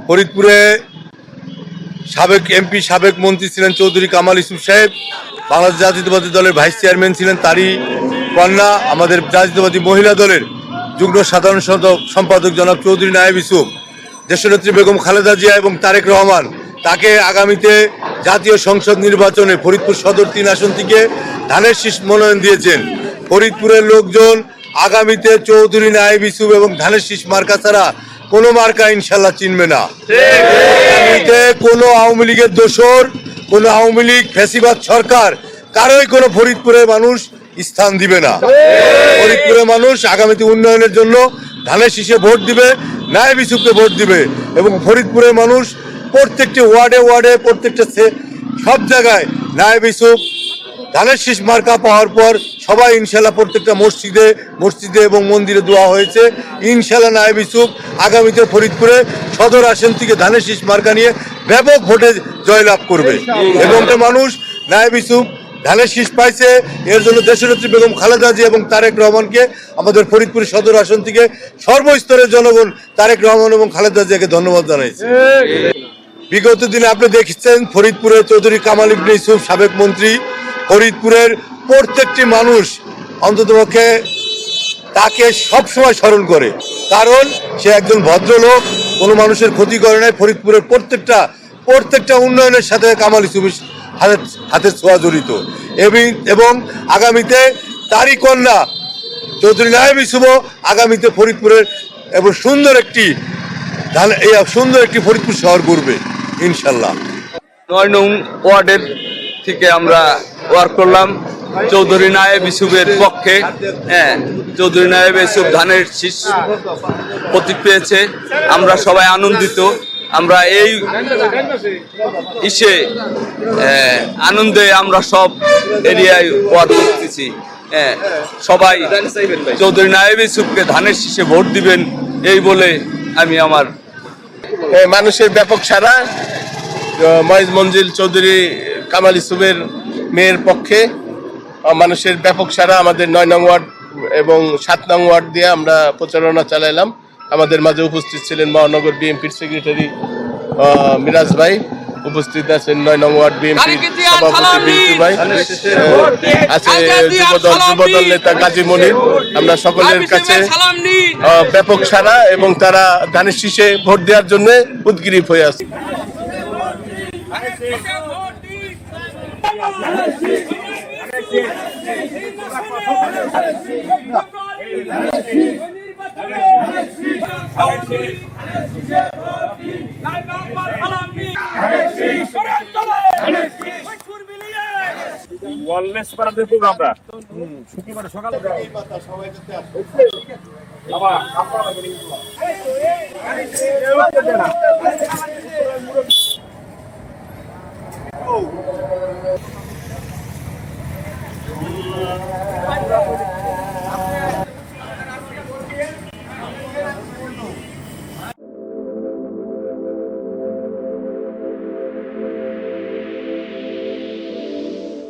ফরিদপুরে সাবেক এমপি সাবেক মন্ত্রী ছিলেন চৌধুরী কামাল ইউসুফ সাহেব, বাংলাদেশ জাতীয়তাবাদী দলের ভাইস চেয়ারম্যান ছিলেন, তারই কন্যা আমাদের জাতীয়তাবাদী মহিলা দলের যুগ্ম সাধারণ সম্পাদক জনাব চৌধুরী নায়েব ইউসুফ, দেশনেত্রী বেগম খালেদা জিয়া এবং তারেক রহমান তাকে আগামীতে জাতীয় সংসদ নির্বাচনে ফরিদপুর সদর 3 আসন থেকে ধানের শীষ মনোনয়ন দিয়েছেন। ফরিদপুরের লোকজন আগামীতে চৌধুরী নায়েব ইউসুফ এবং ধানের শীষ মার্কা ছাড়া কোনো মার্কা ইনশাল্লাহ চিনবে না। আগামীতে কোনো আওয়ামী লীগের দোসর, কোনো আওয়ামী লীগ ফ্যাসিবাদ সরকার কারোই কোনো ফরিদপুরের মানুষ স্থান দিবে না। ফরিদপুরের মানুষ আগামীতে উন্নয়নের জন্য ধানের শীষে ভোট দিবে, নায়েব ইউসুফকে ভোট দিবে এবং ফরিদপুরের মানুষ প্রত্যেকটি ওয়ার্ডে ওয়ার্ডে প্রত্যেকটা সব জায়গায় নায়েব ইউসুফ ধানের শীষ মার্কা পাওয়ার পর সবাই ইনশাল্লাহ প্রত্যেকটা মসজিদে এবং মন্দিরে দোয়া হয়েছে, ইনশাল্লাহ নায়েব ইউসুফ আগামীতে ফরিদপুরে সদর আসন থেকে ধানের শীষ মার্কা নিয়ে ব্যাপক ভোটে জয়লাভ করবে এবং মানুষ নায়েব ইউসুফ ধানের শীষ পাইছে। এর জন্য দেশনেত্রী বেগম খালেদা জিয়া এবং তারেক রহমানকে আমাদের ফরিদপুর সদর আসন থেকে সর্বস্তরের জনগণ তারেক রহমান এবং খালেদা জিয়াকে ধন্যবাদ জানাইছে। বিগত দিনে আপনি দেখছেন ফরিদপুরে চৌধুরী কামাল ইবনে ইউসুফ সাবেক মন্ত্রী, ফরিদপুরের প্রত্যেকটি মানুষ অন্ততপক্ষে তাকে সবসময় স্মরণ করে, কারণ সে একজন ভদ্রলোক, কোনো মানুষের ক্ষতি করে নাই। ফরিদপুরের প্রত্যেকটা উন্নয়নের সাথে কামাল ইউসুফের হাতের ছোঁয়া জড়িত এবং আগামীতে তারই কন্যা চৌধুরী নায়েব ইউসুফও আগামীতে ফরিদপুরের এবং সুন্দর একটি ফরিদপুর শহর করবে ইনশাল্লাহ। 9 নং ওয়ার্ডের থেকে আমরা ওয়ার্ক করলাম চৌধুরী নায়েব ইউসুফের পক্ষে। চৌধুরী নায়েব ইউসুফ ধানের শীষ প্রতীক পেয়েছে, আমরা সবাই আনন্দিত। আমরা এই আনন্দে আমরা সব এরিয়ায় ওয়ার্ক করতেছি। সবাই চৌধুরী নায়েব ইউসুফকে ধানের শীষে ভোট দিবেন এই বলে আমি আমার মানুষের ব্যাপক সাড়া ময়েজ মঞ্জিল চৌধুরী কামাল ইউসুফের মেয়ের পক্ষে মানুষের ব্যাপক সাড়া। আমাদের 9 নং ওয়ার্ড এবং 7 নং ওয়ার্ড দিয়ে আমরা প্রচারণা চালাইলাম। আমাদের মাঝে উপস্থিত ছিলেন মহানগর বিএনপির সেক্রেটারি মিরাজ ভাই, উপস্থিত আছেন 9 নং ওয়ার্ড বিএনপির সভাপতি বিল্টু ভাই, আছে যুবদল নেতা গাজী মনির। আমরা সকলের কাছে ব্যাপক সাড়া এবং তারা ধানের শীষে ভোট দেওয়ার জন্য উদগ্রীব হয়ে আছে। ওয়ালনেস পাড়া দেখব আমরা শুক্রবার সকালে আপনারা